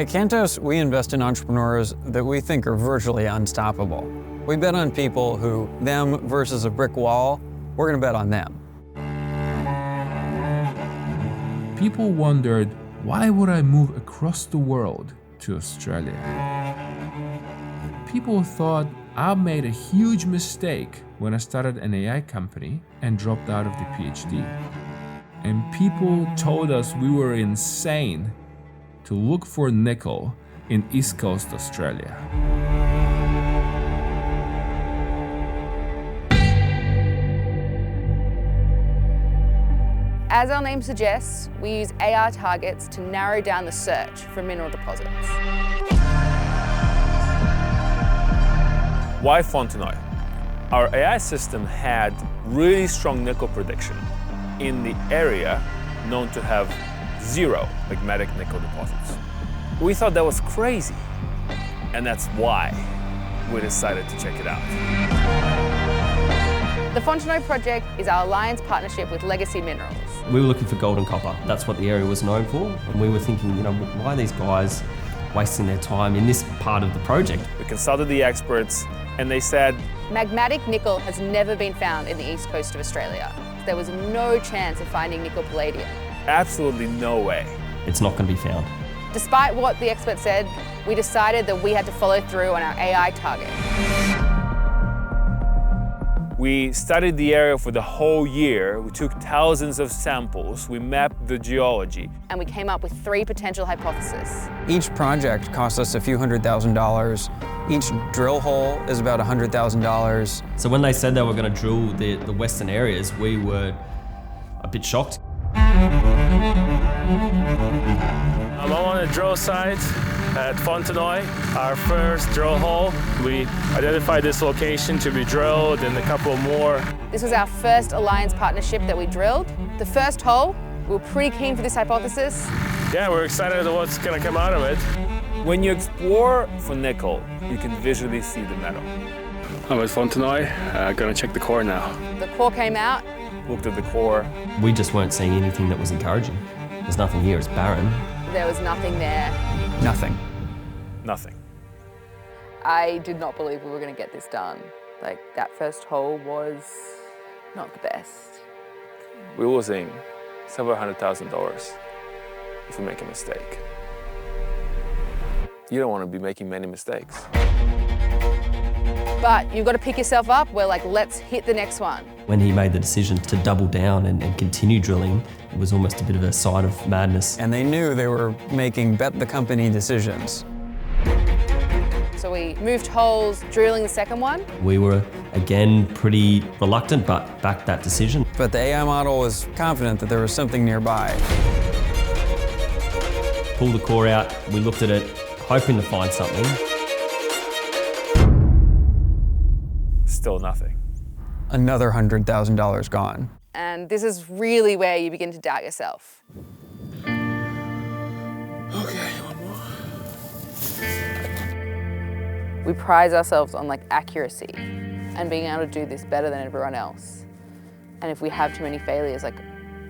At Cantos, we invest in entrepreneurs that we think are virtually unstoppable. We bet on people who, them versus a brick wall, we're gonna bet on them. People wondered, why would I move across the world to Australia? People thought I made a huge mistake when I started an AI company and dropped out of the PhD. And people told us we were insane to look for nickel in East Coast Australia. As our name suggests, we use AI targets to narrow down the search for mineral deposits. Why Fontenoy? Our AI system had really strong nickel prediction in the area known to have 0 magmatic nickel deposits. We thought that was crazy, and that's why we decided to check it out. The Fontenoy project is our alliance partnership with Legacy Minerals. We were looking for gold and copper. That's what the area was known for. And we were thinking, why are these guys wasting their time in this part of the project? We consulted the experts, and they said, magmatic nickel has never been found in the east coast of Australia. There was no chance of finding nickel palladium. absolutely no way. It's not going to be found. Despite what the experts said, we decided that we had to follow through on our AI target. We studied the area for the whole year. We took thousands of samples. We mapped the geology. And we came up with 3 potential hypotheses. Each project cost us a few $100,000. Each drill hole is about $100,000. So when they said they were going to drill the western areas, we were a bit shocked. I'm on a drill site at Fontenoy, our first drill hole. We identified this location to be drilled and a couple more. This was our first alliance partnership that we drilled. The first hole, we were pretty keen for this hypothesis. Yeah, we're excited at what's going to come out of it. When you explore for nickel, you can visually see the metal. I'm at Fontenoy, going to check the core now. The core came out. Looked at the core. We just weren't seeing anything that was encouraging. There's nothing here, it's barren. There was nothing there. Nothing. Nothing. I did not believe we were going to get this done. Like, that first hole was not the best. We were losing several $100,000 if we make a mistake. You don't want to be making many mistakes. But you've got to pick yourself up. We're like, let's hit the next one. When he made the decision to double down and continue drilling, it was almost a bit of a sign of madness. And they knew they were making bet the company decisions. So we moved holes, drilling the second one. We were, again, pretty reluctant, but backed that decision. But the AI model was confident that there was something nearby. Pulled the core out, we looked at it, hoping to find something. Still nothing. Another $100,000 gone. And this is really where you begin to doubt yourself. Okay, one more. We prize ourselves on like accuracy and being able to do this better than everyone else. And if we have too many failures, like,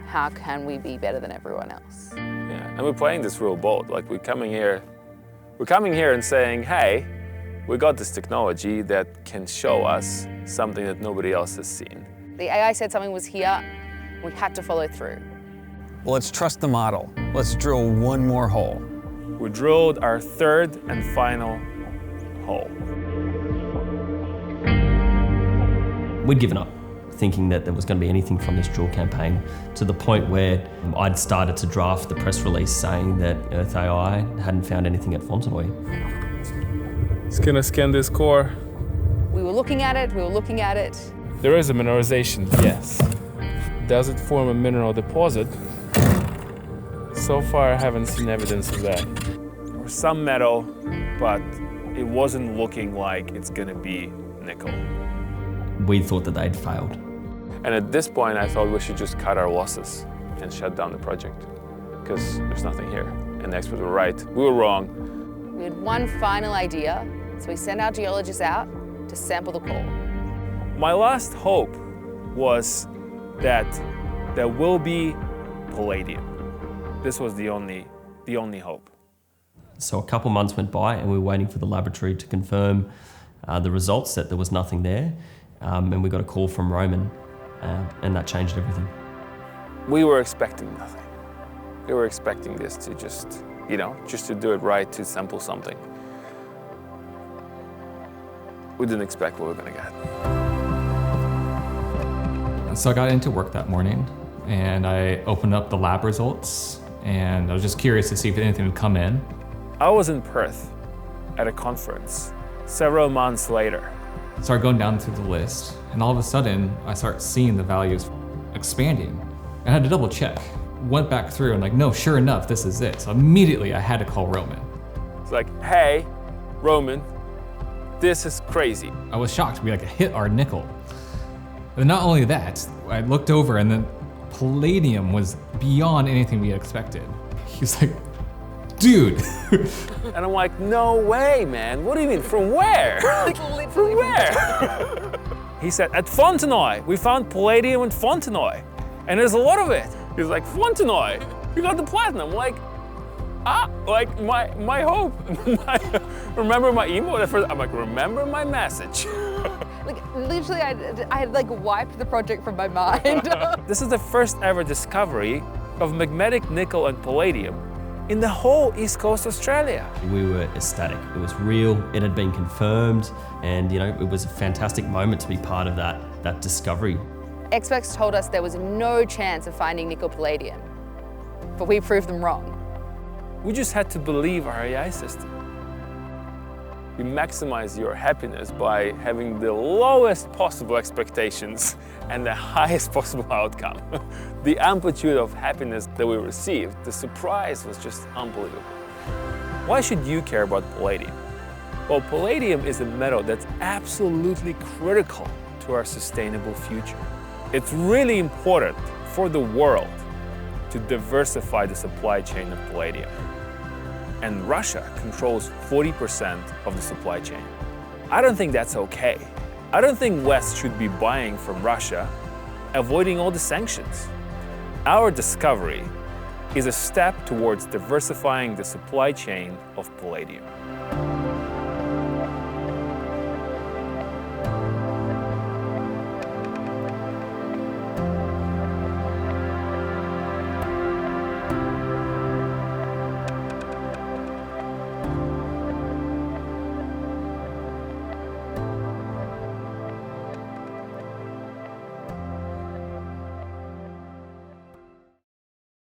how can we be better than everyone else? Yeah, and we're playing this real bold. Like, we're coming here and saying, hey, we got this technology that can show us something that nobody else has seen. The AI said something was here, we had to follow through. Well, let's trust the model. Let's drill one more hole. We drilled our third and final hole. We'd given up, thinking that there was going to be anything from this drill campaign, to the point where I'd started to draft the press release saying that Earth AI hadn't found anything at Fontenoy. It's going to scan this core. We were looking at it, we were looking at it. There is a mineralization, yes. Does it form a mineral deposit? So far, I haven't seen evidence of that. There was some metal, but it wasn't looking like it's gonna be nickel. We thought that they'd failed. And at this point, I thought we should just cut our losses and shut down the project, because there's nothing here. And the experts were right, we were wrong. We had one final idea, so we sent our geologists out to sample the core. My last hope was that there will be palladium. This was the only hope. So a couple months went by and we were waiting for the laboratory to confirm the results that there was nothing there. And we got a call from Roman and that changed everything. We were expecting nothing. We were expecting this to just, just to do it right, to sample something. We didn't expect what we were gonna get. So I got into work that morning and I opened up the lab results and I was just curious to see if anything would come in. I was in Perth at a conference several months later. Started going down through the list and all of a sudden I start seeing the values expanding. I had to double check. Went back through and no, sure enough, this is it. So immediately I had to call Roman. It's like, hey, Roman, this is crazy. I was shocked. We hit our nickel. And not only that, I looked over and then Palladium was beyond anything we had expected. He was like, dude. And I'm like, no way, man. What do you mean, from where? From where? He said, at Fontenoy. We found Palladium in Fontenoy. And there's a lot of it. He's like, Fontenoy, you got the platinum. Like my hope. Remember my email at first? I'm like, remember my message. Literally, I had wiped the project from my mind. This is the first ever discovery of magnetic nickel and palladium in the whole East Coast Australia. We were ecstatic. It was real, it had been confirmed, and it was a fantastic moment to be part of that discovery. Experts told us there was no chance of finding nickel palladium, but we proved them wrong. We just had to believe our AI system. You maximize your happiness by having the lowest possible expectations and the highest possible outcome. The amplitude of happiness that we received, the surprise was just unbelievable. Why should you care about palladium? Well, palladium is a metal that's absolutely critical to our sustainable future. It's really important for the world to diversify the supply chain of palladium. And Russia controls 40% of the supply chain. I don't think that's okay. I don't think West should be buying from Russia, avoiding all the sanctions. Our discovery is a step towards diversifying the supply chain of palladium.